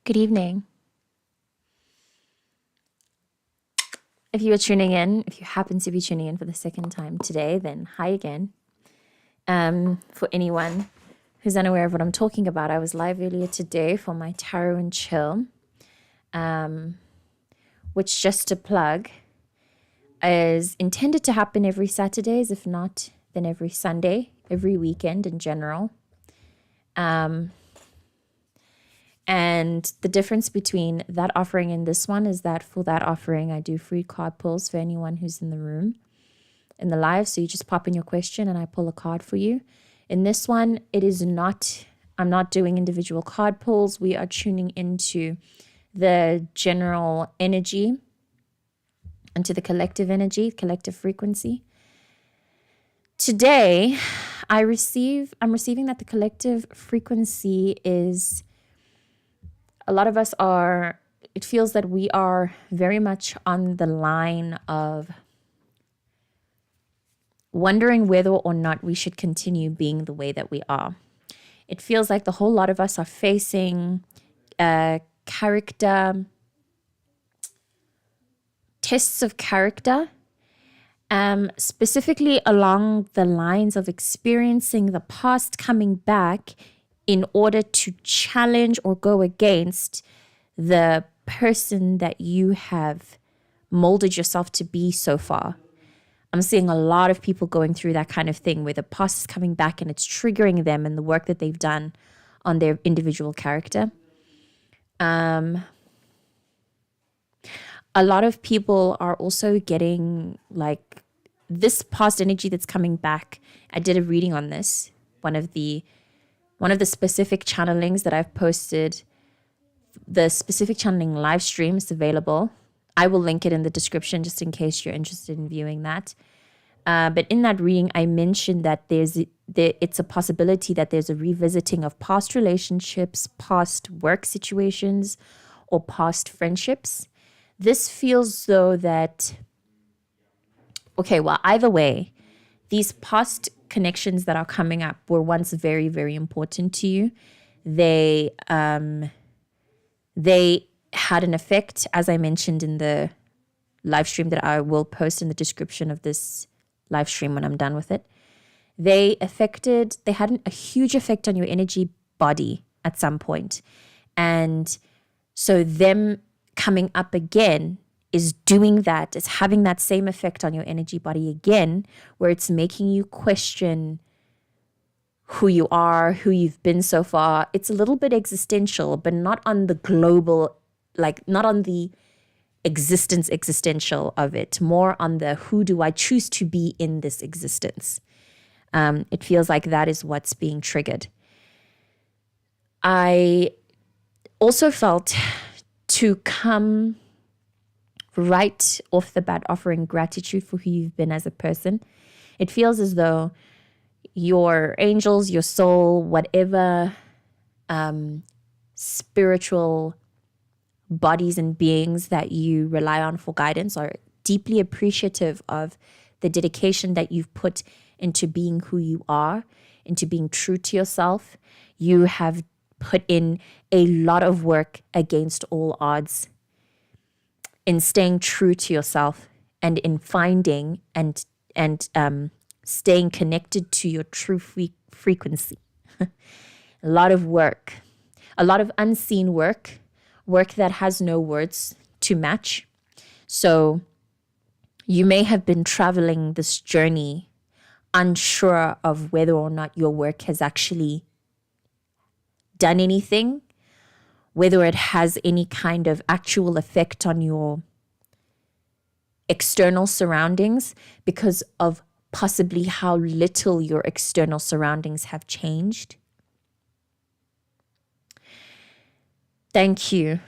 Good evening. If you are tuning in, if you happen to be tuning in for the second time today, then hi again. For anyone who's unaware of what I'm talking about, I was live earlier today for my Tarot and Chill, which, just to plug, is intended to happen every Saturdays, if not, then every Sunday, every weekend in general. And the difference between that offering and this one is that for that offering, I do free card pulls for anyone who's in the room, in the live. So you just pop in your question and I pull a card for you. In this one, I'm not doing individual card pulls. We are tuning into the general energy, into the collective energy, collective frequency. Today, I'm receiving that the collective frequency is, a lot of us are, it feels that we are very much on the line of wondering whether or not we should continue being the way that we are. It feels like the whole lot of us are facing tests of character, specifically along the lines of experiencing the past coming back in order to challenge or go against the person that you have molded yourself to be so far. I'm seeing a lot of people going through that kind of thing where the past is coming back and it's triggering them and the work that they've done on their individual character. A lot of people are also getting like this past energy that's coming back. I did a reading on this. One of the specific channelings that I've posted, the specific channeling live stream is available. I will link it in the description just in case you're interested in viewing that. But in that reading, I mentioned that it's a possibility that there's a revisiting of past relationships, past work situations, or past friendships. This feels though that, okay, well, either way, these past connections that are coming up were once very, very important to you. They had an effect, as I mentioned in the live stream that I will post in the description of this live stream when I'm done with it. They had a huge effect on your energy body at some point. And so them coming up again is doing that, is having that same effect on your energy body again, where it's making you question who you are, who you've been so far. It's a little bit existential, but not on the global, like not on the existential of it, more on the who do I choose to be in this existence. It feels like that is what's being triggered. I also felt to come right off the bat offering gratitude for who you've been as a person. It feels as though your angels, your soul, whatever spiritual bodies and beings that you rely on for guidance are deeply appreciative of the dedication that you've put into being who you are, into being true to yourself. You have put in a lot of work against all odds in staying true to yourself and in finding and staying connected to your true frequency. A lot of work, a lot of unseen work that has no words to match. So you may have been traveling this journey unsure of whether or not your work has actually done anything, whether it has any kind of actual effect on your external surroundings because of possibly how little your external surroundings have changed. Thank you,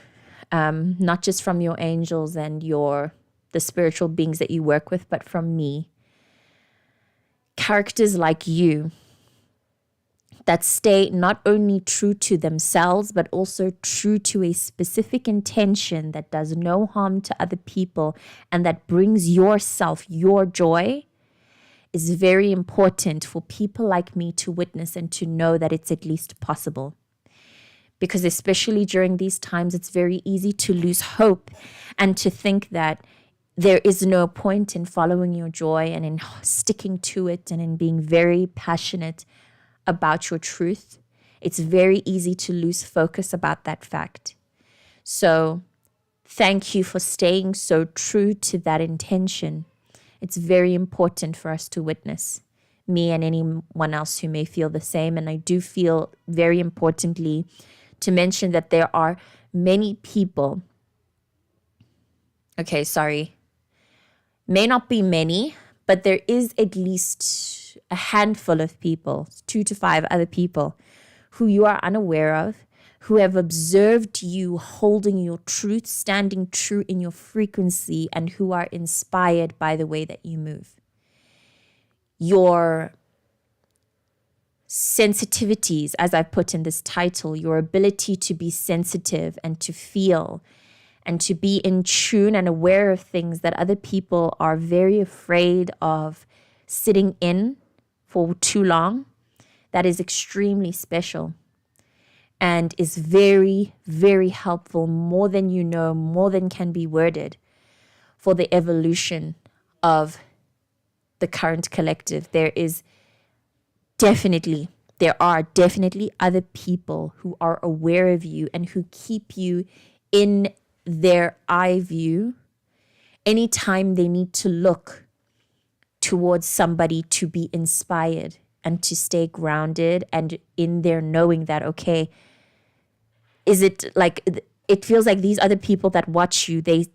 not just from your angels and the spiritual beings that you work with, but from me. Characters like you that stay not only true to themselves, but also true to a specific intention that does no harm to other people and that brings yourself, your joy, is very important for people like me to witness and to know that it's at least possible. because especially during these times, it's very easy to lose hope and to think that there is no point in following your joy and in sticking to it and in being very passionate about your truth. It's very easy to lose focus about that fact. So thank you for staying so true to that intention. It's very important for us to witness, me and anyone else who may feel the same. And I do feel very importantly to mention that there are many people, may not be many, but there is at least a handful of people, 2 to 5 other people who you are unaware of, who have observed you holding your truth, standing true in your frequency, and who are inspired by the way that you move. Your sensitivities, as I put in this title, your ability to be sensitive and to feel and to be in tune and aware of things that other people are very afraid of sitting in for too long, that is extremely special and is very, very helpful, more than you know, more than can be worded, for the evolution of the current collective. There are definitely other people who are aware of you and who keep you in their eye view anytime they need to look towards somebody to be inspired and to stay grounded and in their knowing that, okay, is it like, it feels like these other people that watch you, they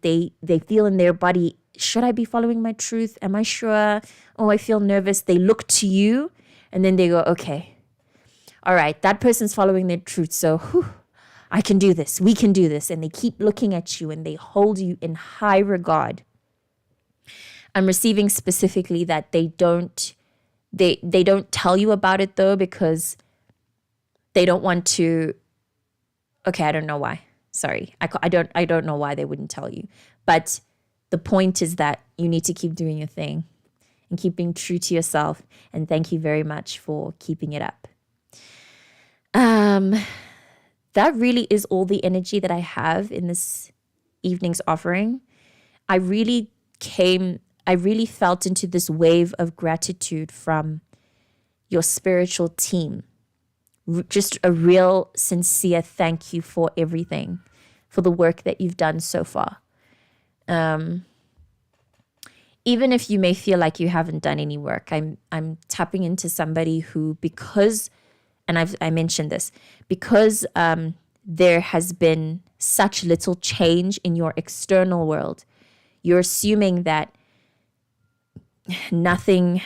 feel in their body, should I be following my truth? Am I sure? Oh, I feel nervous. They look to you and then they go, okay, all right, that person's following their truth. So I can do this. We can do this. And they keep looking at you and they hold you in high regard. I'm receiving specifically that they don't tell you about it though, because they don't want to. Okay, I don't know why. Sorry, I don't know why they wouldn't tell you. But the point is that you need to keep doing your thing and keep being true to yourself. And thank you very much for keeping it up. That really is all the energy that I have in this evening's offering. I really felt into this wave of gratitude from your spiritual team. Just a real sincere thank you for everything, for the work that you've done so far. Even if you may feel like you haven't done any work, I'm tapping into somebody who, because, and I mentioned this, because there has been such little change in your external world, you're assuming that nothing's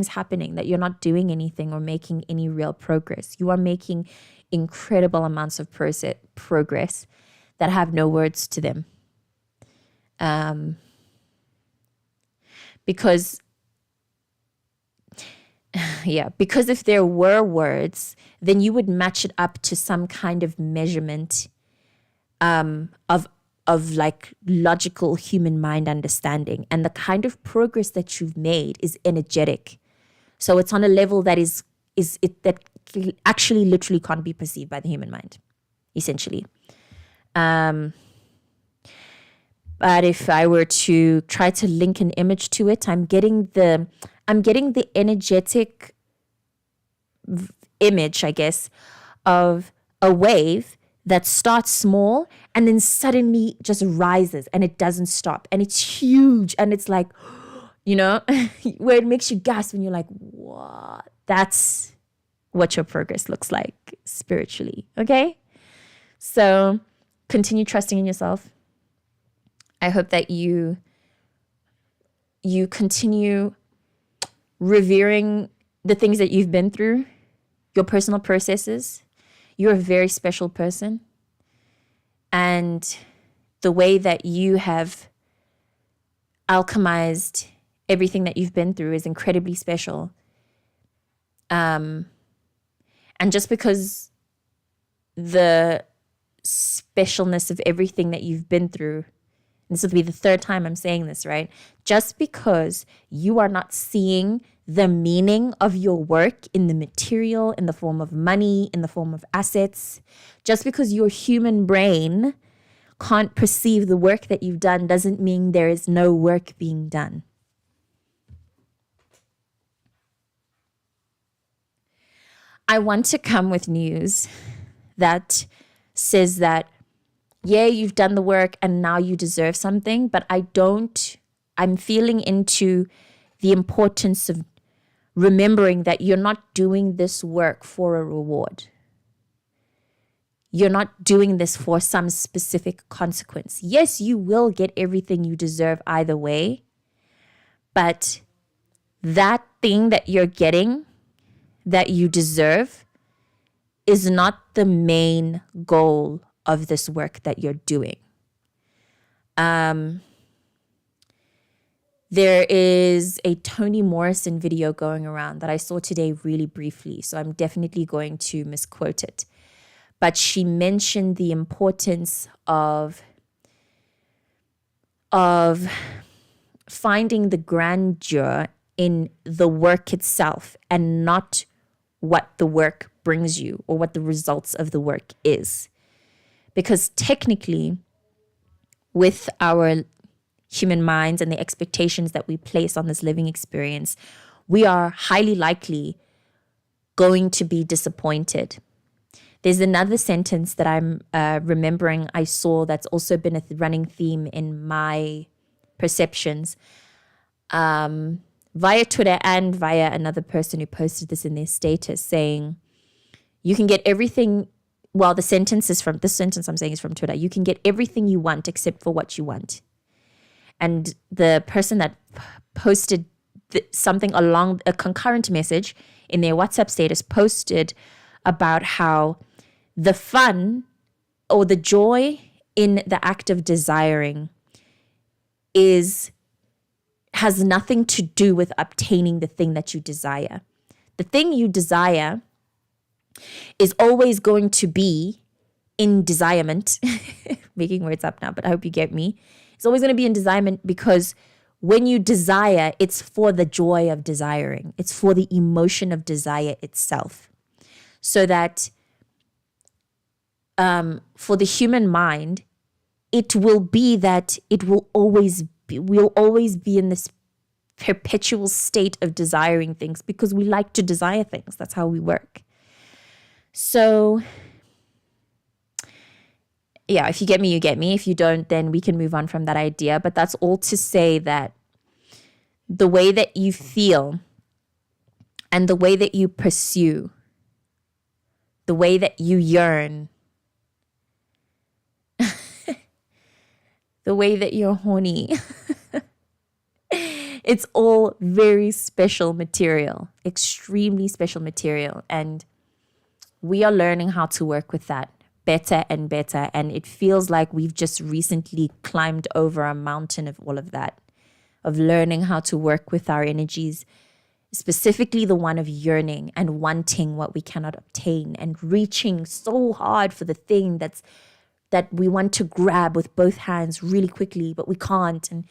happening, that you're not doing anything or making any real progress. You are making incredible amounts of progress that have no words to them. Because if there were words, then you would match it up to some kind of measurement of like logical human mind understanding. And the kind of progress that you've made is energetic. So it's on a level that that actually literally can't be perceived by the human mind, essentially. But if I were to try to link an image to it, I'm getting the energetic image, I guess, of a wave that starts small and then suddenly just rises and it doesn't stop. And it's huge. And it's like, where it makes you gasp and you're like, what? That's what your progress looks like spiritually. Okay? So continue trusting in yourself. I hope that you continue revering the things that you've been through, your personal processes. You're a very special person. And the way that you have alchemized everything that you've been through is incredibly special. And just because the specialness of everything that you've been through, and this will be the third time I'm saying this, right? Just because you are not seeing the meaning of your work in the material, in the form of money, in the form of assets. Just because your human brain can't perceive the work that you've done doesn't mean there is no work being done. I want to come with news that says that, yeah, you've done the work and now you deserve something, but I'm feeling into the importance of remembering that you're not doing this work for a reward. You're not doing this for some specific consequence. Yes, you will get everything you deserve either way, but that thing that you're getting that you deserve is not the main goal of this work that you're doing. There is a Toni Morrison video going around that I saw today really briefly, so I'm definitely going to misquote it. But she mentioned the importance of finding the grandeur in the work itself and not what the work brings you or what the results of the work is. Because technically, with our human minds and the expectations that we place on this living experience, we are highly likely going to be disappointed. There's another sentence that I'm remembering I saw that's also been a running theme in my perceptions via Twitter and via another person who posted this in their status saying, you can get everything. Well, this sentence I'm saying is from Twitter. You can get everything you want except for what you want. And the person that posted something along a concurrent message in their WhatsApp status posted about how the fun or the joy in the act of desiring has nothing to do with obtaining the thing that you desire. The thing you desire is always going to be in desirement. Making words up now, but I hope you get me. It's always going to be in desirement because when you desire, it's for the joy of desiring. It's for the emotion of desire itself. So that for the human mind, it will be that we'll always be in this perpetual state of desiring things because we like to desire things. That's how we work. So yeah, if you get me, you get me. If you don't, then we can move on from that idea. But that's all to say that the way that you feel and the way that you pursue, the way that you yearn, the way that you're horny, it's all very special material, extremely special material. And we are learning how to work with that better and better. And it feels like we've just recently climbed over a mountain of all of that, of learning how to work with our energies, specifically the one of yearning and wanting what we cannot obtain and reaching so hard for the thing that we want to grab with both hands really quickly, but we can't. And,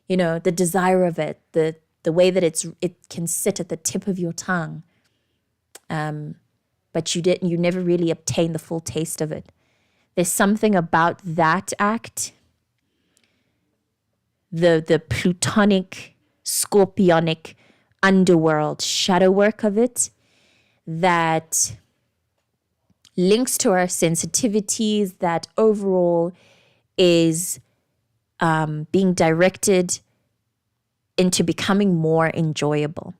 you know, the desire of it, the way that it can sit at the tip of your tongue. But you never really obtain the full taste of it. There's something about that act, the plutonic, scorpionic underworld shadow work of it, that links to our sensitivities, that overall is being directed into becoming more enjoyable.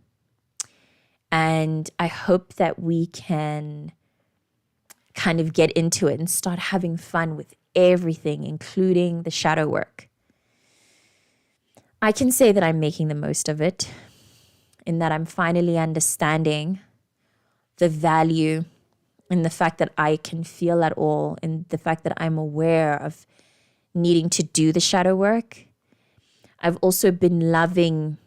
And I hope that we can kind of get into it and start having fun with everything, including the shadow work. I can say that I'm making the most of it, in that I'm finally understanding the value in the fact that I can feel at all, and the fact that I'm aware of needing to do the shadow work. I've also been loving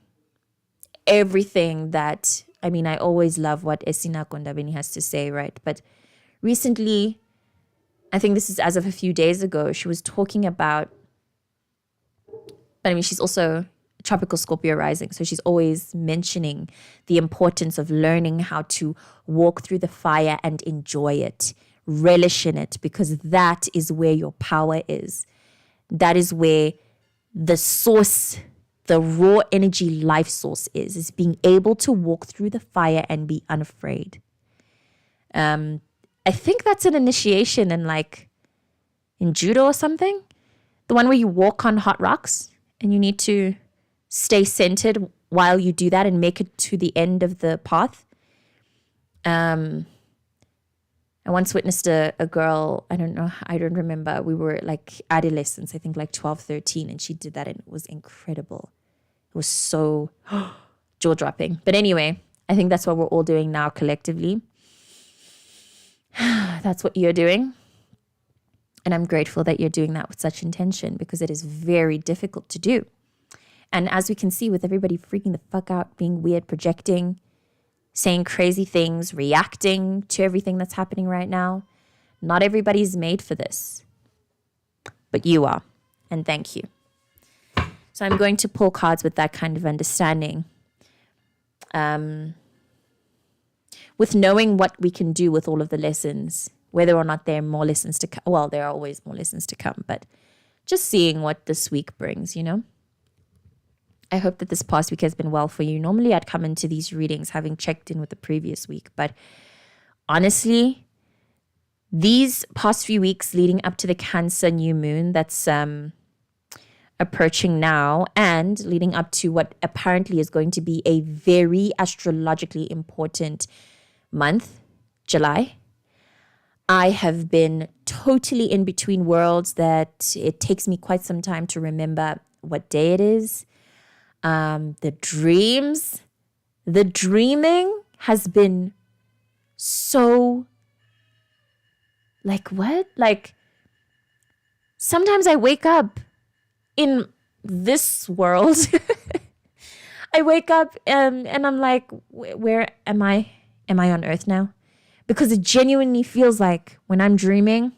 everything that, I always love what Esina Kondabeni has to say, right? But recently, I think this is as of a few days ago, she was talking about, but she's also a tropical Scorpio rising. So she's always mentioning the importance of learning how to walk through the fire and enjoy it, relish in it, because that is where your power is. That is where the source, the raw energy life source is being able to walk through the fire and be unafraid. I think that's an initiation in judo or something. The one where you walk on hot rocks and you need to stay centered while you do that and make it to the end of the path. I once witnessed a girl, I don't remember. We were like adolescents, I think like 12, 13, and she did that and it was incredible. It was so jaw-dropping. But anyway, I think that's what we're all doing now collectively. That's what you're doing. And I'm grateful that you're doing that with such intention because it is very difficult to do. And as we can see with everybody freaking the fuck out, being weird, projecting, saying crazy things, reacting to everything that's happening right now, not everybody's made for this. But you are. And thank you. So I'm going to pull cards with that kind of understanding. With knowing what we can do with all of the lessons, whether or not there are more lessons to come. Well, there are always more lessons to come, but just seeing what this week brings, I hope that this past week has been well for you. Normally, I'd come into these readings having checked in with the previous week, but honestly, these past few weeks leading up to the Cancer new moon that's approaching now and leading up to what apparently is going to be a very astrologically important month, July, I have been totally in between worlds that it takes me quite some time to remember what day it is. The dreaming has been so what? Sometimes I wake up in this world. I wake up and I'm like, where am I? Am I on Earth now? Because it genuinely feels like when I'm dreaming,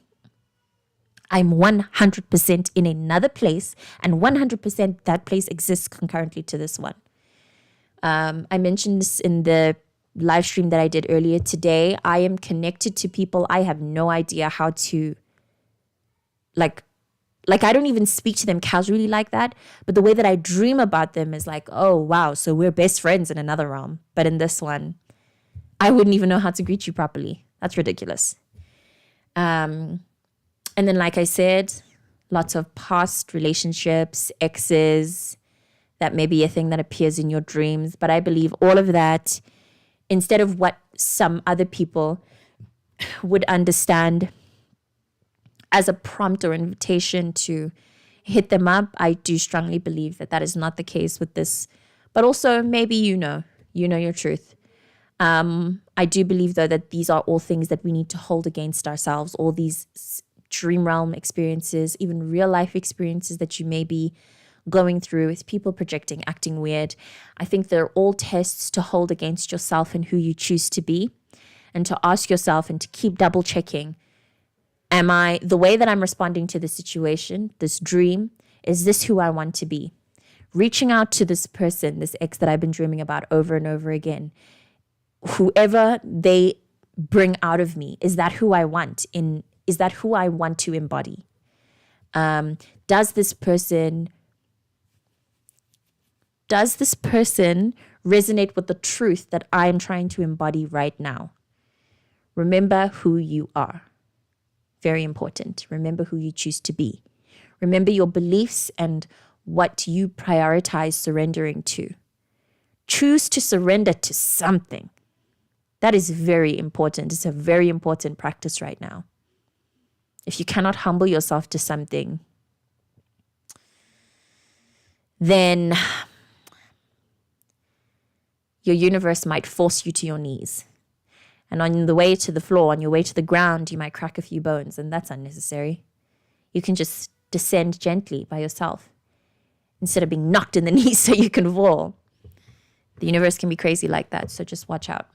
I'm 100% in another place and 100% that place exists concurrently to this one. I mentioned this in the live stream that I did earlier today. I am connected to people. I have no idea how to, I don't even speak to them casually like that. But the way that I dream about them is like, oh, wow, so we're best friends in another realm. But in this one, I wouldn't even know how to greet you properly. That's ridiculous. And then, like I said, lots of past relationships, exes, that may be a thing that appears in your dreams. But I believe all of that, instead of what some other people would understand as a prompt or invitation to hit them up, I do strongly believe that that is not the case with this. But also, maybe you know your truth. I do believe, though, that these are all things that we need to hold against ourselves, all these dream realm experiences, even real life experiences that you may be going through with people projecting, acting weird. I think they're all tests to hold against yourself and who you choose to be, and to ask yourself and to keep double checking. Am I, the way that I'm responding to the situation, this dream, is this who I want to be? Reaching out to this person, this ex that I've been dreaming about over and over again, whoever they bring out of me, is that who I want? Is that who I want to embody? Does this person resonate with the truth that I am trying to embody right now? Remember who you are. Very important. Remember who you choose to be. Remember your beliefs and what you prioritize surrendering to. Choose to surrender to something. That is very important. It's a very important practice right now. If you cannot humble yourself to something, then your universe might force you to your knees. And on the way to the floor, on your way to the ground, you might crack a few bones, and that's unnecessary. You can just descend gently by yourself instead of being knocked in the knees so you can fall. The universe can be crazy like that, so just watch out.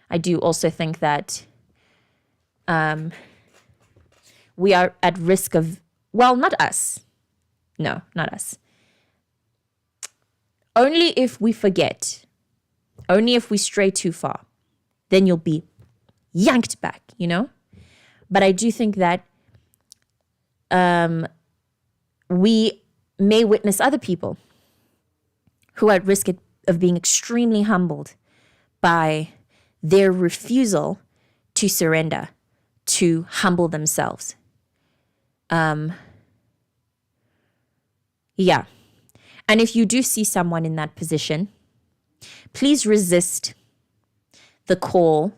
I do also think that we are at risk of, well, not us. No, not us. Only if we forget, only if we stray too far, then you'll be yanked back, But I do think that we may witness other people who are at risk of being extremely humbled by their refusal to surrender, to humble themselves. Yeah. And if you do see someone in that position, please resist the call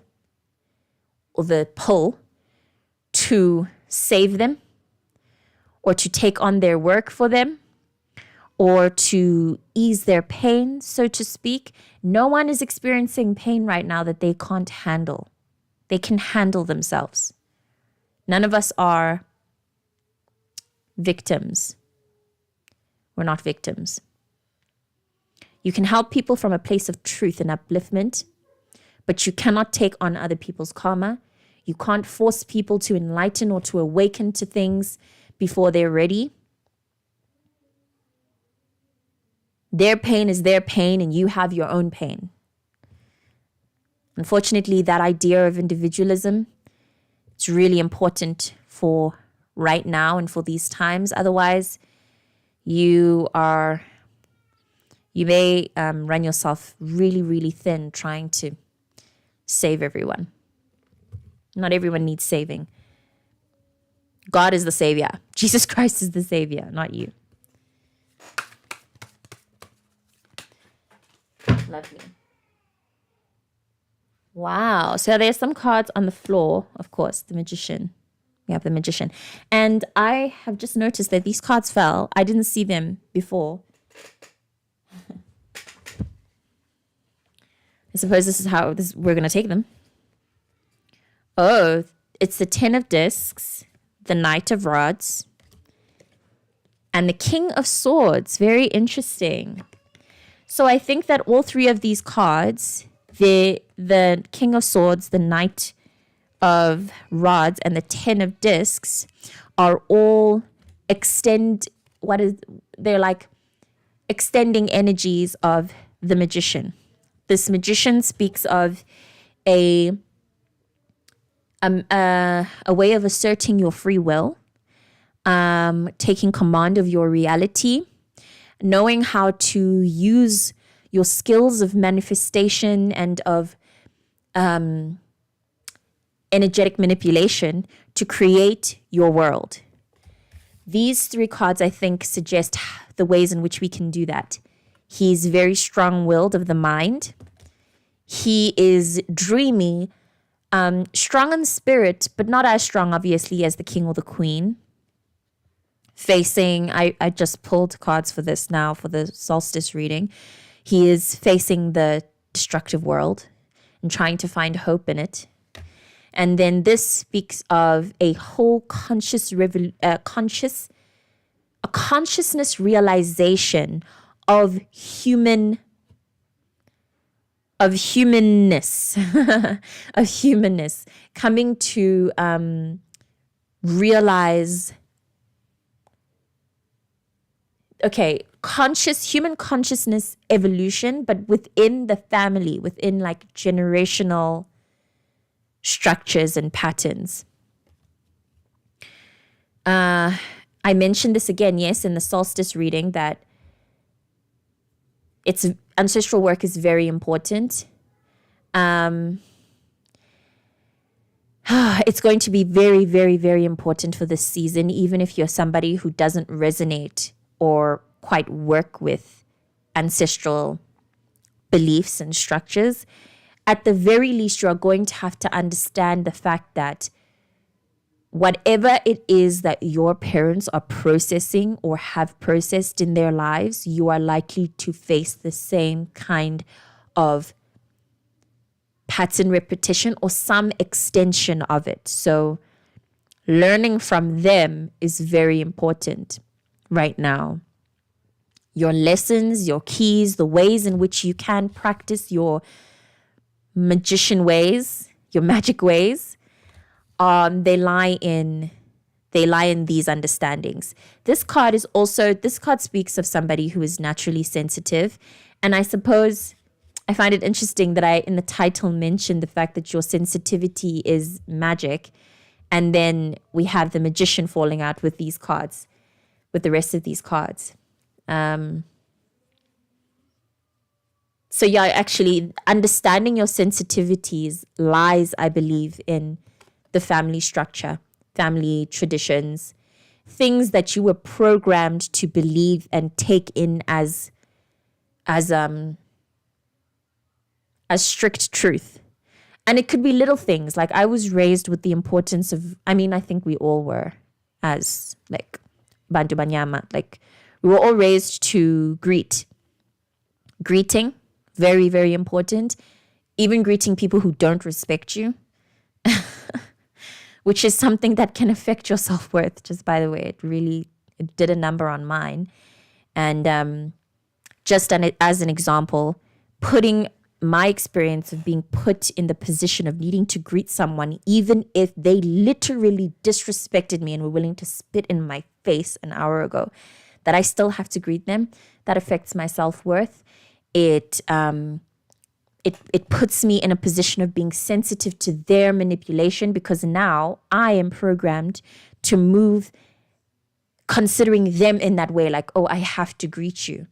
or the pull to save them or to take on their work for them or to ease their pain, so to speak. No one is experiencing pain right now that they can't handle. They can handle themselves. None of us are victims. We're not victims. You can help people from a place of truth and upliftment, but you cannot take on other people's karma. You can't force people to enlighten or to awaken to things before they're ready. Their pain is their pain, and you have your own pain. Unfortunately, that idea of individualism, it's really important for right now and for these times. Otherwise, you may run yourself really, really thin trying to save everyone. Not everyone needs saving. God is the savior. Jesus Christ is the savior, not you. Lovely. Wow. So there's some cards on the floor. Of course, the Magician. We have the Magician. And I have just noticed that these cards fell. I didn't see them before. I suppose this is how we're going to take them. Oh, it's the 10 of Discs, the Knight of Rods, and the King of Swords. Very interesting. So I think that all three of these cards, the King of Swords, the Knight of Rods, and the 10 of Discs are all they're like extending energies of the Magician. This Magician speaks of a way of asserting your free will, taking command of your reality, knowing how to use your skills of manifestation and of energetic manipulation to create your world. These three cards, I think, suggest the ways in which we can do that. He's very strong-willed of the mind. He is dreamy, strong in spirit, but not as strong, obviously, as the king or the queen. Facing, I just pulled cards for this now for the solstice reading. He is facing the destructive world and trying to find hope in it. And then this speaks of a whole consciousness realization of humanness, of humanness, coming to realize, human consciousness evolution, but within the family, within like generational structures and patterns. I mentioned this again, yes, in the solstice reading, that ancestral work is very important. It's going to be very, very, very important for this season, even if you're somebody who doesn't resonate or quite work with ancestral beliefs and structures. At the very least, you're going to have to understand the fact that whatever it is that your parents are processing or have processed in their lives, you are likely to face the same kind of pattern repetition or some extension of it. So learning from them is very important right now. Your lessons, your keys, the ways in which you can practice your magician ways, your magic ways, they lie in these understandings. This card speaks of somebody who is naturally sensitive And I suppose I find it interesting that I, in the title, mentioned the fact that your sensitivity is magic. And then we have the magician falling out with these cards, with the rest of these cards. So yeah, actually understanding your sensitivities lies, I believe, in the family structure, family traditions, things that you were programmed to believe and take in as strict truth. And it could be little things. Like I was raised with the importance of, I mean, I think we all were as like Bantu Banyama. Like we were all raised to greeting, very, very important. Even greeting people who don't respect you, which is something that can affect your self-worth. Just by the way, it did a number on mine. And just as an example, putting my experience of being put in the position of needing to greet someone, even if they literally disrespected me and were willing to spit in my face an hour ago, that I still have to greet them, that affects my self-worth. It puts me in a position of being sensitive to their manipulation, because now I am programmed to move considering them in that way, like, oh, I have to greet you.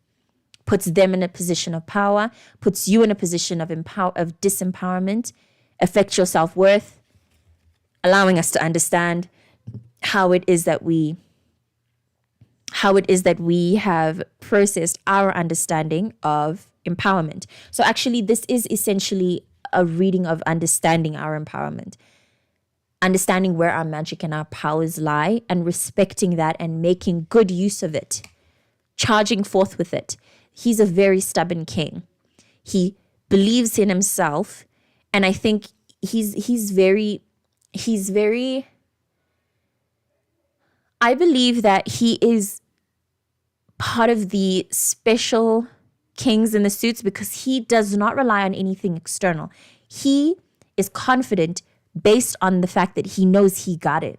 Puts them in a position of power, puts you in a position of disempowerment, affects your self-worth, allowing us to understand how it is that we have processed our understanding of empowerment. So actually, this is essentially a reading of understanding our empowerment, understanding where our magic and our powers lie, and respecting that and making good use of it, charging forth with it. He's a very stubborn king. He believes in himself, and I think he's very I believe that he is part of the special kings in the suits because he does not rely on anything external. He is confident based on the fact that he knows he got it.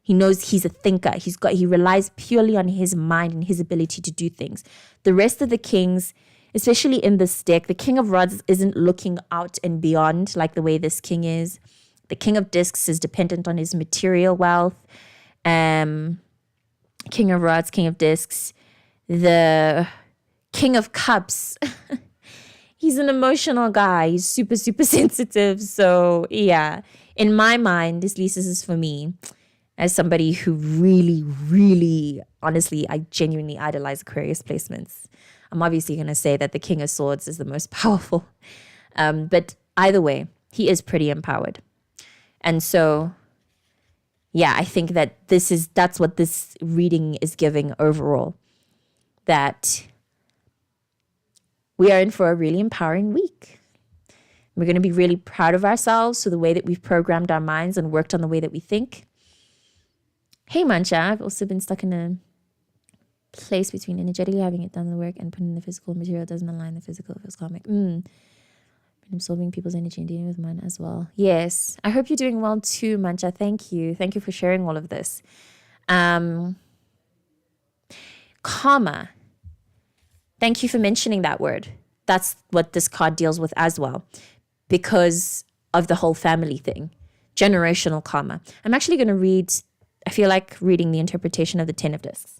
He knows he's a thinker. He relies purely on his mind and his ability to do things. The rest of the kings, especially in this deck, the King of Rods isn't looking out and beyond like the way this king is. The King of Discs is dependent on his material wealth. King of Rods, King of Discs. The King of Cups, he's an emotional guy. He's super, super sensitive. So yeah, in my mind, at least this is for me, as somebody who really, really, honestly, I genuinely idolize Aquarius placements. I'm obviously going to say that the King of Swords is the most powerful. But either way, he is pretty empowered. And so, yeah, I think that that's what this reading is giving overall. That we are in for a really empowering week. We're going to be really proud of ourselves for the way that we've programmed our minds and worked on the way that we think. Hey, Mancha, I've also been stuck in a place between energetically having it done the work and putting the physical material doesn't align the physical. It feels karmic. Been absorbing people's energy and dealing with mine as well. Yes, I hope you're doing well too, Mancha. Thank you. Thank you for sharing all of this. Karma. Thank you for mentioning that word. That's what this card deals with as well, because of the whole family thing. Generational karma. I'm actually going to read, I feel like reading the interpretation of the 10 of Discs.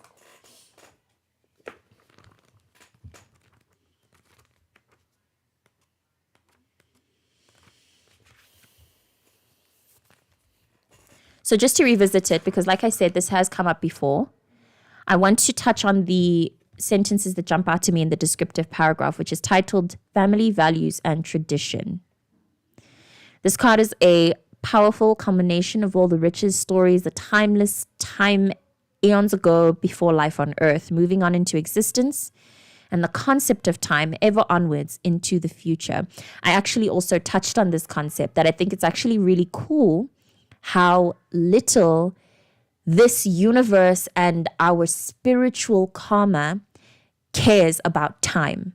So just to revisit it, because like I said, this has come up before, I want to touch on the sentences that jump out to me in the descriptive paragraph, which is titled Family, Values, and Tradition. This card is a powerful combination of all the richest stories, the timeless time eons ago before life on Earth, moving on into existence, and the concept of time ever onwards into the future. I actually also touched on this concept that I think it's actually really cool how little this universe and our spiritual karma cares about time.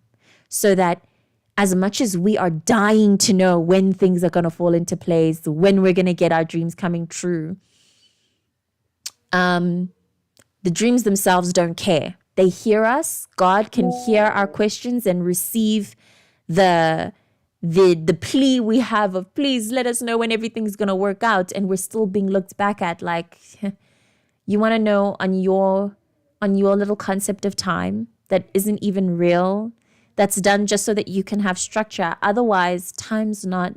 So that as much as we are dying to know when things are going to fall into place, when we're going to get our dreams coming true, the dreams themselves don't care. They hear us. God can hear our questions and receive the plea we have of, please let us know when everything's going to work out. And we're still being looked back at like, you want to know on your little concept of time that isn't even real, that's done just so that you can have structure. Otherwise, time's not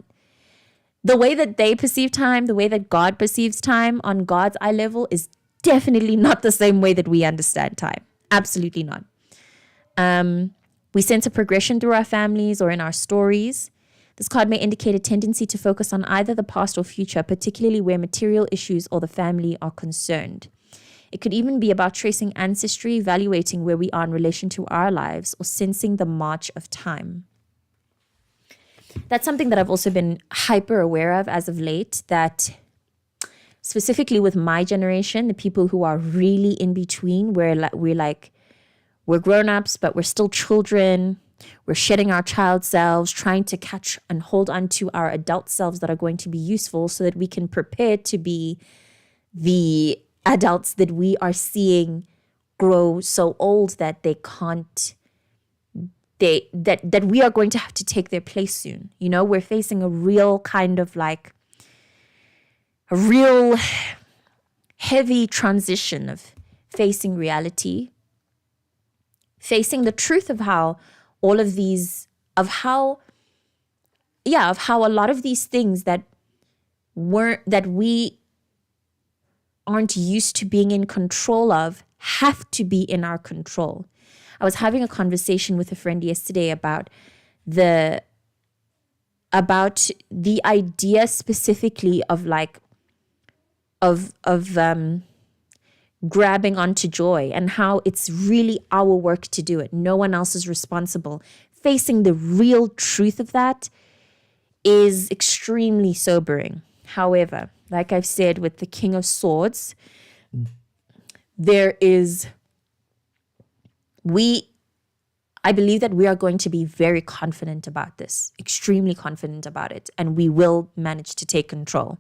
the way that they perceive time, the way that God perceives time on God's eye level is definitely not the same way that we understand time. Absolutely not. We sense a progression through our families or in our stories. This card may indicate a tendency to focus on either the past or future, particularly where material issues or the family are concerned. It could even be about tracing ancestry, evaluating where we are in relation to our lives, or sensing the march of time. That's something that I've also been hyper aware of as of late, that specifically with my generation, the people who are really in between, where we're grown-ups, but we're still children. We're shedding our child selves, trying to catch and hold on to our adult selves that are going to be useful so that we can prepare to be the adults that we are seeing grow so old that they can't, that we are going to have to take their place soon. You know, we're facing a real kind of like a real heavy transition of facing reality, facing the truth of how all of these, of how a lot of these things that we aren't used to being in control of have to be in our control. I was having a conversation with a friend yesterday about the idea specifically of grabbing onto joy and how it's really our work to do it. No one else is responsible. Facing the real truth of that is extremely sobering. However, like I've said with the King of Swords, I believe that we are going to be very confident about this, extremely confident about it, and we will manage to take control.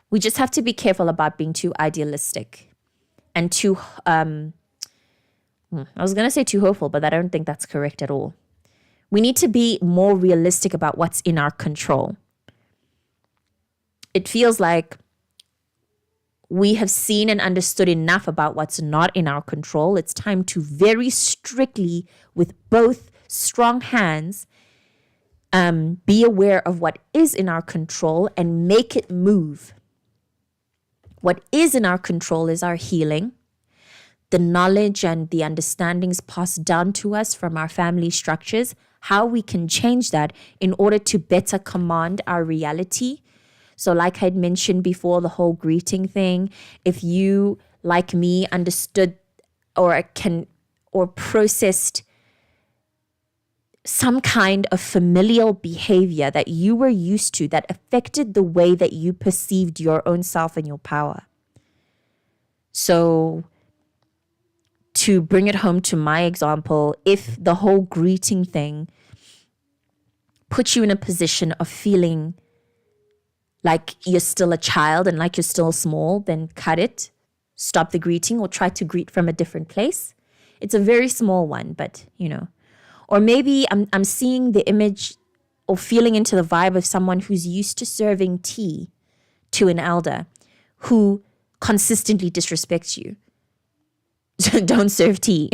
We just have to be careful about being too idealistic and too, I was going to say too hopeful, but I don't think that's correct at all. We need to be more realistic about what's in our control. It feels like we have seen and understood enough about what's not in our control. It's time to very strictly, with both strong hands, be aware of what is in our control and make it move. What is in our control is our healing, the knowledge and the understandings passed down to us from our family structures, how we can change that in order to better command our reality. So like I'd mentioned before, the whole greeting thing, if you, like me, understood or processed some kind of familial behavior that you were used to that affected the way that you perceived your own self and your power. So to bring it home to my example, if the whole greeting thing puts you in a position of feeling like you're still a child and like you're still small, then cut it, stop the greeting, or try to greet from a different place. It's a very small one, but you know. Or maybe I'm seeing the image or feeling into the vibe of someone who's used to serving tea to an elder who consistently disrespects you. Don't serve tea.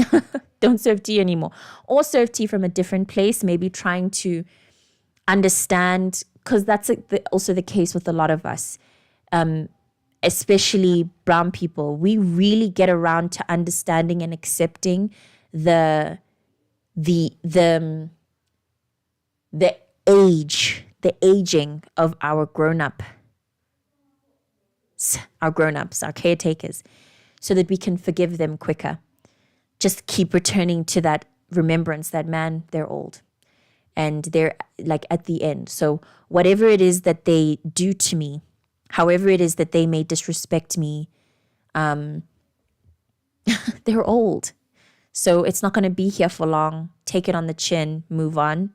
Don't serve tea anymore. Or serve tea from a different place, maybe trying to understand, because that's also the case with a lot of us, especially brown people. We really get around to understanding and accepting the aging of our grown-ups, our caretakers, so that we can forgive them quicker. Just keep returning to that remembrance that, man, they're old and they're like at the end. So whatever it is that they do to me, however it is that they may disrespect me, they're old. So it's not going to be here for long. Take it on the chin, move on.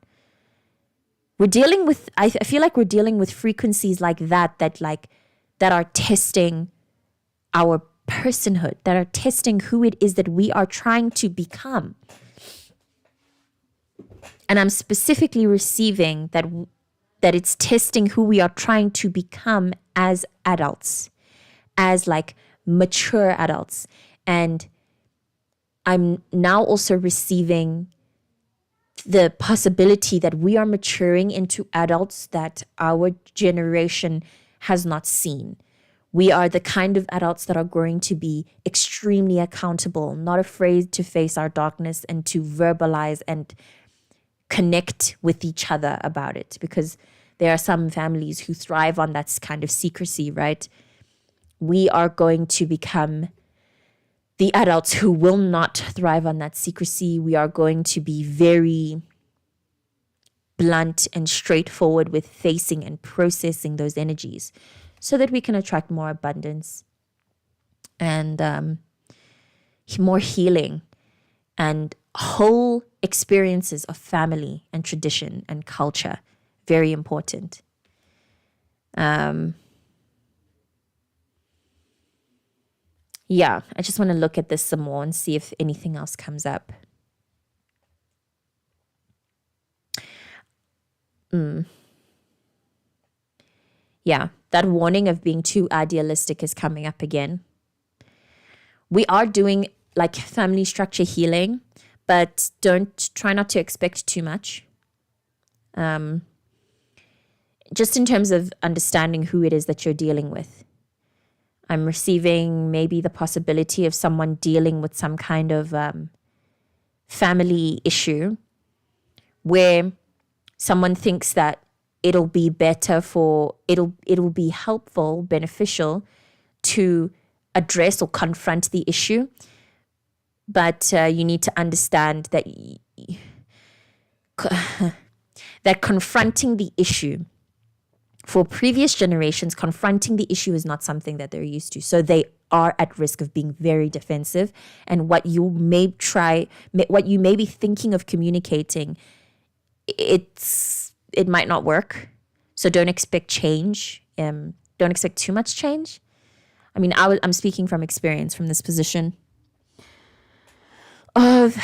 I feel like we're dealing with frequencies like that like that are testing our personhood, that are testing who it is that we are trying to become. And I'm specifically receiving that it's testing who we are trying to become as adults, as like mature adults. And I'm now also receiving the possibility that we are maturing into adults that our generation has not seen. We are the kind of adults that are going to be extremely accountable, not afraid to face our darkness and to verbalize and connect with each other about it, because there are some families who thrive on that kind of secrecy, right? We are going to become the adults who will not thrive on that secrecy. We are going to be very blunt and straightforward with facing and processing those energies so that we can attract more abundance and more healing and whole experiences of family and tradition and culture. Very important. Yeah, I just want to look at this some more and see if anything else comes up. Yeah, that warning of being too idealistic is coming up again. We are doing like family structure healing, but try not to expect too much. Just in terms of understanding who it is that you're dealing with. I'm receiving maybe the possibility of someone dealing with some kind of family issue where someone thinks that it'll be helpful, beneficial to address or confront the issue. But you need to understand that that confronting the issue, for previous generations, confronting the issue is not something that they're used to. So they are at risk of being very defensive. And what you may be thinking of communicating, it might not work. So don't expect change. Don't expect too much change. I mean, I'm speaking from experience from this position of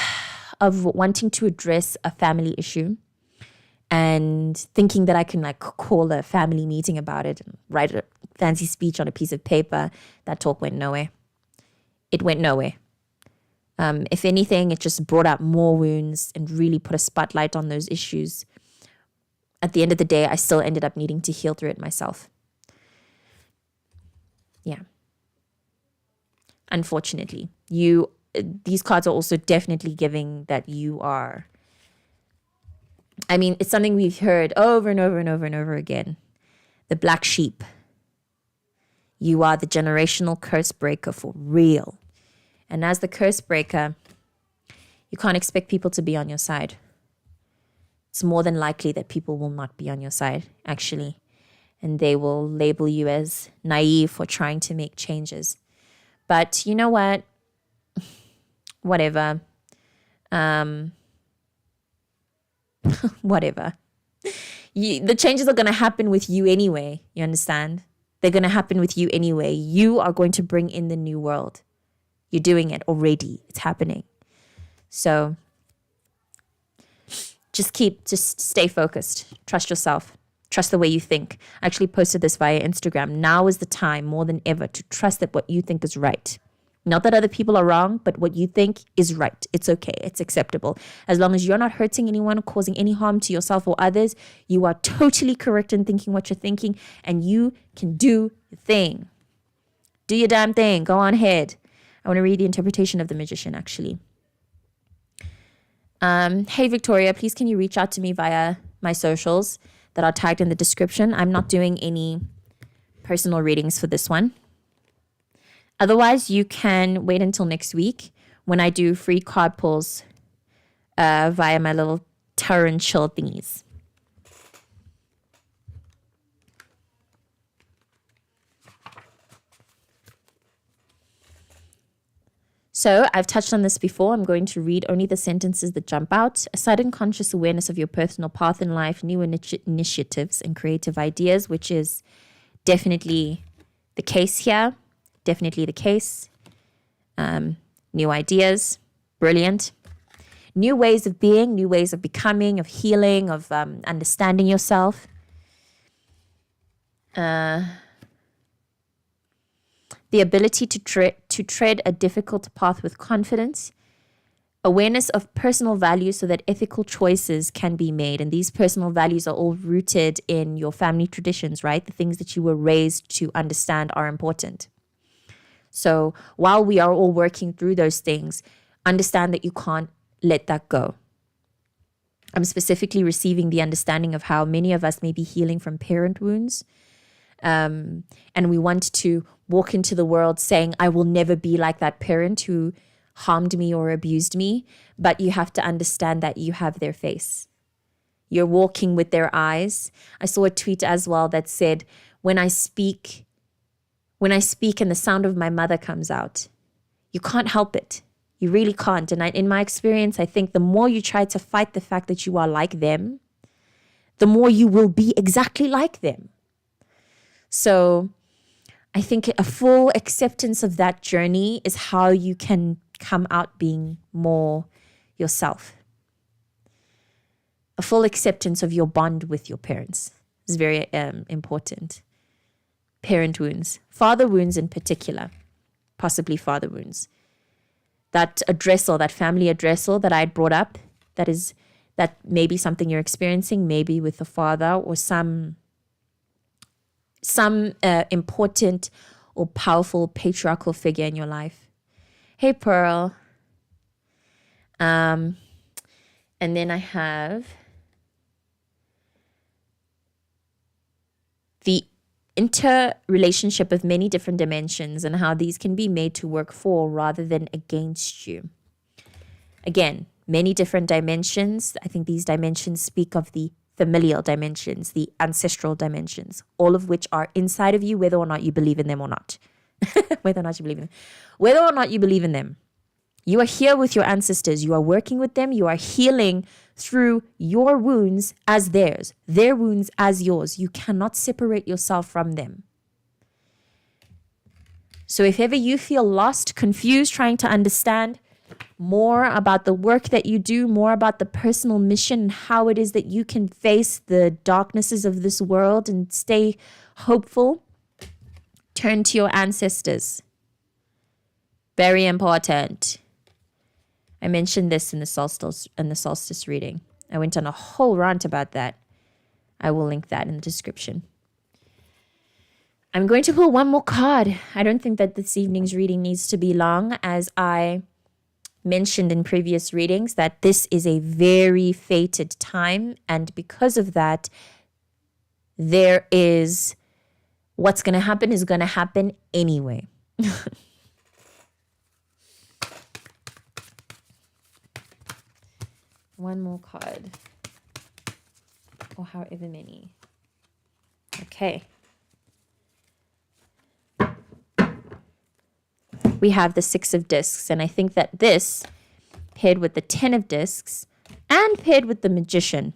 wanting to address a family issue and thinking that I can like call a family meeting about it and write a fancy speech on a piece of paper. That talk went nowhere. It went nowhere. If anything, it just brought out more wounds and really put a spotlight on those issues. At the end of the day, I still ended up needing to heal through it myself. Yeah. Unfortunately, these cards are also definitely giving that you are, I mean, it's something we've heard over and over and over and over again. The black sheep. You are the generational curse breaker for real. And as the curse breaker, you can't expect people to be on your side. It's more than likely that people will not be on your side, actually. And they will label you as naive for trying to make changes. But you know what? Whatever. Whatever. The changes are going to happen with you anyway. You understand? They're going to happen with you anyway. You are going to bring in the new world. You're doing it already. It's happening. So just stay focused. Trust yourself. Trust the way you think. I actually posted this via Instagram. Now is the time more than ever to trust that what you think is right. Not that other people are wrong, but what you think is right. It's okay. It's acceptable. As long as you're not hurting anyone or causing any harm to yourself or others, you are totally correct in thinking what you're thinking, and you can do your thing. Do your damn thing. Go on ahead. I want to read the interpretation of the Magician, actually. Hey, Victoria, please can you reach out to me via my socials that are tagged in the description. I'm not doing any personal readings for this one. Otherwise, you can wait until next week when I do free card pulls via my little tarot and chill thingies. So I've touched on this before. I'm going to read only the sentences that jump out. A sudden conscious awareness of your personal path in life, new initiatives and creative ideas, which is definitely the case here. Definitely the case. New ideas. Brilliant. New ways of being, new ways of becoming, of healing, of understanding yourself. The ability to tread a difficult path with confidence. Awareness of personal values so that ethical choices can be made. And these personal values are all rooted in your family traditions, right? The things that you were raised to understand are important. So while we are all working through those things, understand that you can't let that go. I'm specifically receiving the understanding of how many of us may be healing from parent wounds. And we want to walk into the world saying, I will never be like that parent who harmed me or abused me. But you have to understand that you have their face. You're walking with their eyes. I saw a tweet as well that said, when I speak and the sound of my mother comes out, you can't help it. You really can't. And in my experience, I think the more you try to fight the fact that you are like them, the more you will be exactly like them. So I think a full acceptance of that journey is how you can come out being more yourself. A full acceptance of your bond with your parents is very important. Parent wounds, father wounds in particular, possibly father wounds. That addressal, that family addressal that I had brought up, that may be something you're experiencing, maybe with a father or some important or powerful patriarchal figure in your life. Hey, Pearl. And then I have the interrelationship of many different dimensions and how these can be made to work for rather than against you. Again, many different dimensions. I think these dimensions speak of the familial dimensions, the ancestral dimensions, all of which are inside of you, whether or not you believe in them or not. Whether or not you believe in them. You are here with your ancestors. You are working with them. You are healing through your wounds as theirs, their wounds as yours. You cannot separate yourself from them. So if ever you feel lost, confused, trying to understand more about the work that you do, more about the personal mission and how it is that you can face the darknesses of this world and stay hopeful, turn to your ancestors. Very important. I mentioned this in the solstice reading. I went on a whole rant about that. I will link that in the description. I'm going to pull one more card. I don't think that this evening's reading needs to be long, as I mentioned in previous readings that this is a very fated time, and because of that, what's going to happen is going to happen anyway. One more card. Or however many. Okay. We have the 6 of discs. And I think that this, paired with the 10 of discs and paired with the magician,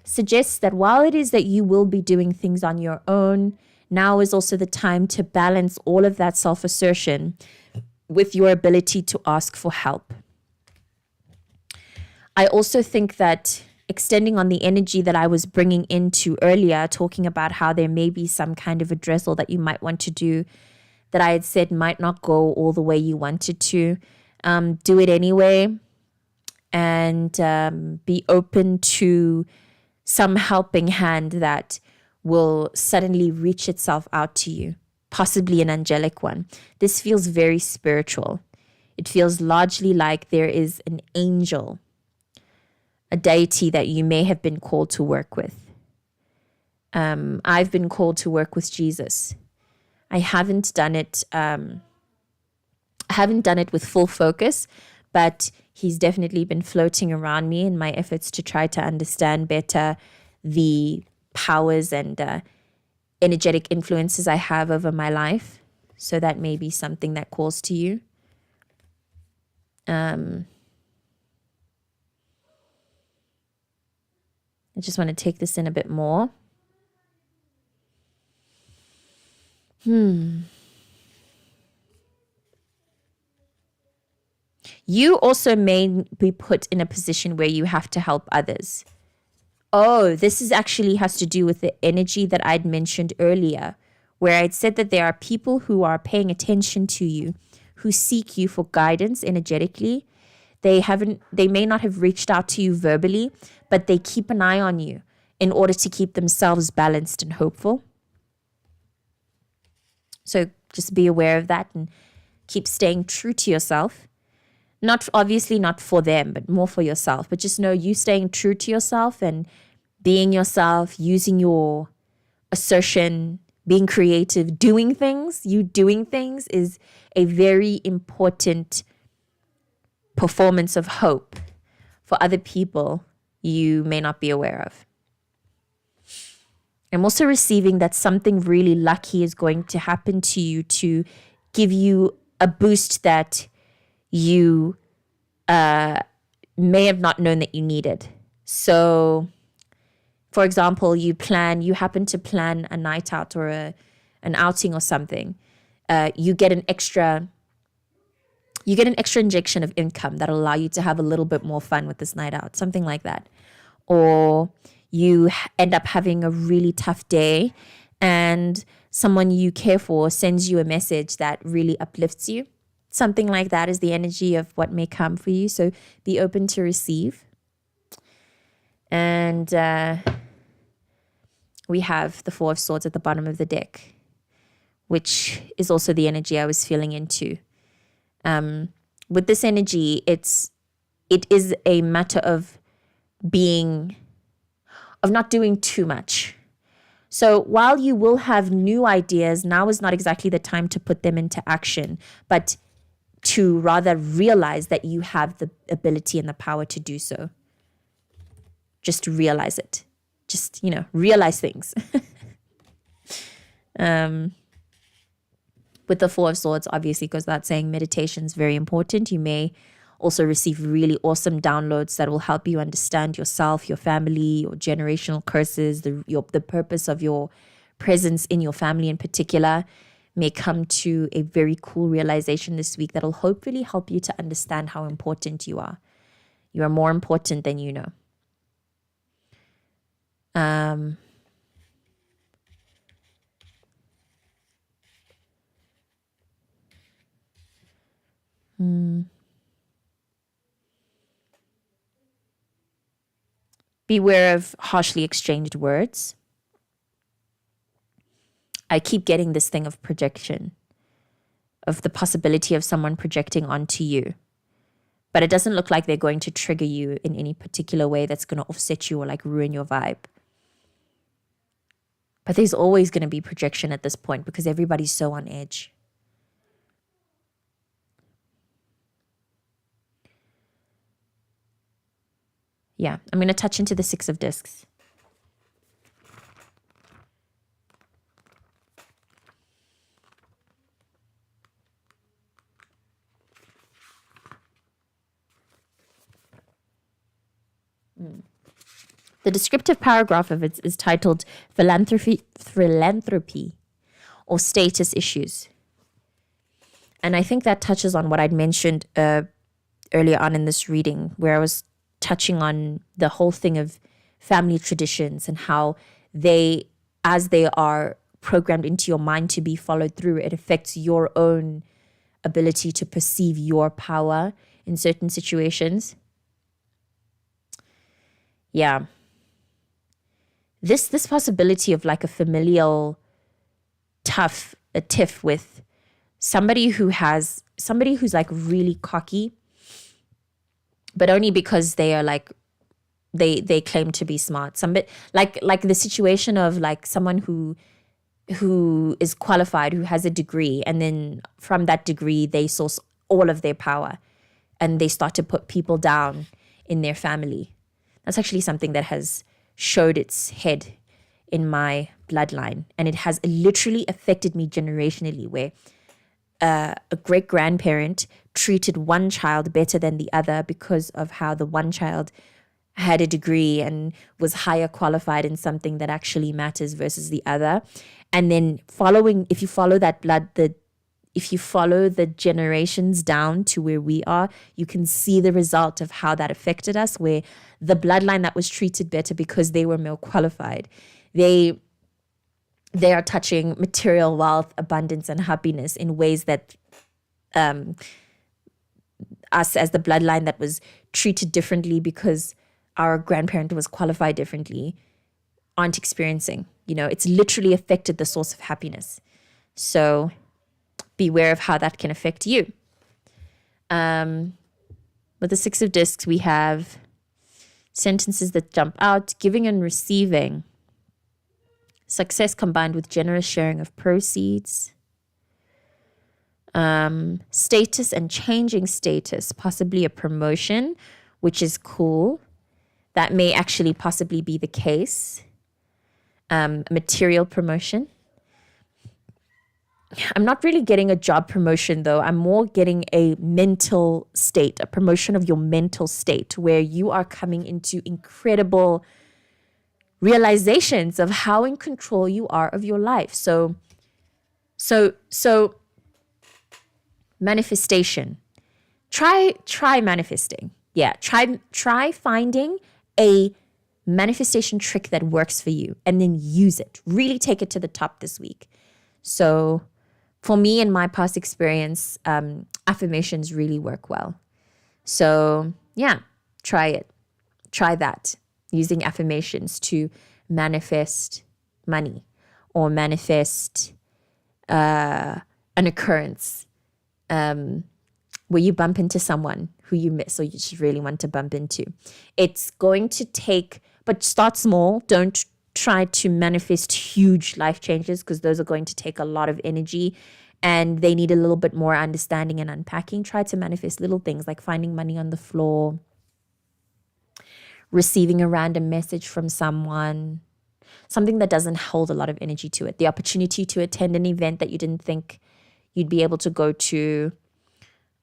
suggests that while it is that you will be doing things on your own, now is also the time to balance all of that self-assertion with your ability to ask for help. I also think that extending on the energy that I was bringing into earlier, talking about how there may be some kind of addressal that you might want to do that I had said might not go all the way you wanted to, do it anyway, and be open to some helping hand that will suddenly reach itself out to you, possibly an angelic one. This feels very spiritual. It feels largely like there is an angel, a deity that you may have been called to work with. I've been called to work with Jesus. I haven't done it with full focus, but he's definitely been floating around me in my efforts to try to understand better the powers and energetic influences I have over my life. So that may be something that calls to you. I just want to take this in a bit more. You also may be put in a position where you have to help others. Oh, this is actually has to do with the energy that I'd mentioned earlier, where I'd said that there are people who are paying attention to you, who seek you for guidance energetically. They may not have reached out to you verbally, but they keep an eye on you in order to keep themselves balanced and hopeful. So just be aware of that and keep staying true to yourself. Obviously not for them, but more for yourself. But just know you staying true to yourself and being yourself, using your assertion, being creative, doing things is a very important performance of hope for other people you may not be aware of. I'm also receiving that something really lucky is going to happen to you to give you a boost that you may have not known that you needed. So, for example, you happen to plan a night out or an outing or something. You get an extra injection of income that'll allow you to have a little bit more fun with this night out, something like that. Or you end up having a really tough day and someone you care for sends you a message that really uplifts you. Something like that is the energy of what may come for you. So be open to receive. And we have the Four of Swords at the bottom of the deck, which is also the energy I was feeling into. With this energy, it is a matter of not doing too much. So while you will have new ideas, now is not exactly the time to put them into action, but to rather realize that you have the ability and the power to do so. Just realize it. Just, realize things. With the Four of Swords, obviously, goes without saying, meditation is very important. You may also receive really awesome downloads that will help you understand yourself, your family, your generational curses, the purpose of your presence in your family in particular. May come to a very cool realization this week that'll hopefully help you to understand how important you are. You are more important than you know. Beware of harshly exchanged words. I keep getting this thing of projection, of the possibility of someone projecting onto you. But it doesn't look like they're going to trigger you in any particular way that's going to offset you or like ruin your vibe. But there's always going to be projection at this point because everybody's so on edge. Yeah, I'm going to touch into the Six of Discs. The descriptive paragraph of it is titled Philanthropy or Status Issues. And I think that touches on what I'd mentioned earlier on in this reading, where I was touching on the whole thing of family traditions and how as they are programmed into your mind to be followed through, it affects your own ability to perceive your power in certain situations. Yeah. This possibility of like a familial tiff with somebody who's like really cocky, but only because they are like they claim to be smart. Somebody like the situation of like someone who is qualified, who has a degree, and then from that degree they source all of their power and they start to put people down in their family. That's actually something that has showed its head in my bloodline, and it has literally affected me generationally, where a great-grandparent treated one child better than the other because of how the one child had a degree and was higher qualified in something that actually matters versus the other. And then if you follow that blood, if you follow the generations down to where we are, you can see the result of how that affected us, where the bloodline that was treated better because they were more qualified, they are touching material wealth, abundance, and happiness in ways that us as the bloodline that was treated differently because our grandparent was qualified differently aren't experiencing. It's literally affected the source of happiness. So beware of how that can affect you. With the Six of Discs, we have sentences that jump out: giving and receiving, success combined with generous sharing of proceeds, status and changing status, possibly a promotion, which is cool. That may actually possibly be the case. Material promotion. I'm not really getting a job promotion though. I'm more getting a mental state, a promotion of your mental state, where you are coming into incredible realizations of how in control you are of your life. So manifestation. Try manifesting. Yeah, try finding a manifestation trick that works for you and then use it. Really take it to the top this week. So for me, in my past experience, affirmations really work well. So yeah, try it. Try that. Using affirmations to manifest money or manifest an occurrence where you bump into someone who you miss or you just really want to bump into. It's going to take, but start small. Don't try to manifest huge life changes because those are going to take a lot of energy and they need a little bit more understanding and unpacking. Try to manifest little things like finding money on the floor, receiving a random message from someone, something that doesn't hold a lot of energy to it. The opportunity to attend an event that you didn't think you'd be able to go to,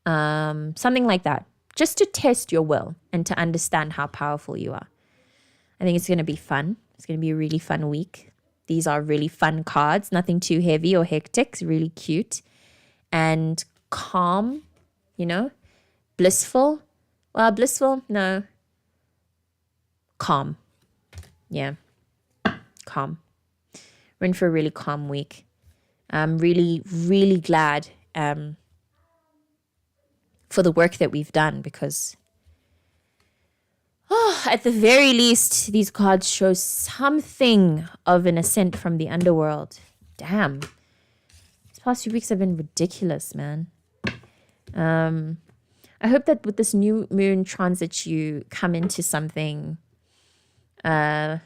something like that, just to test your will and to understand how powerful you are. I think it's going to be fun. It's going to be a really fun week. These are really fun cards, nothing too heavy or hectic. It's really cute and calm, blissful. Well, blissful, no. Calm. Yeah, calm. We're in for a really calm week. I'm really, really glad for the work that we've done because at the very least, these cards show something of an ascent from the underworld. Damn. These past few weeks have been ridiculous, man. I hope that with this new moon transit, you come into something. You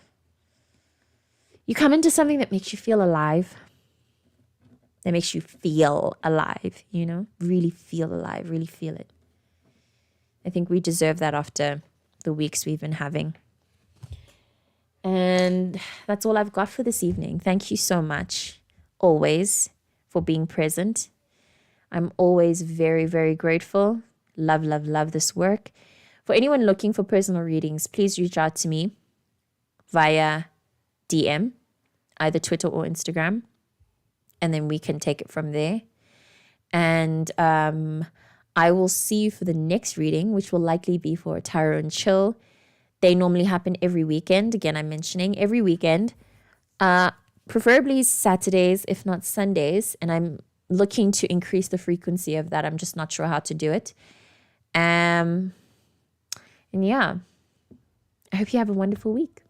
come into something that makes you feel alive. That makes you feel alive, Really feel alive, really feel it. I think we deserve that after the weeks we've been having. And that's all I've got for this evening. Thank you so much, always, for being present. I'm always very, very grateful. Love, love, love this work. For anyone looking for personal readings, please reach out to me via DM, either Twitter or Instagram, and then we can take it from there. And I will see you for the next reading, which will likely be for Tarot and Chill. They normally happen every weekend. Again, I'm mentioning every weekend, preferably Saturdays, if not Sundays. And I'm looking to increase the frequency of that. I'm just not sure how to do it. And yeah, I hope you have a wonderful week.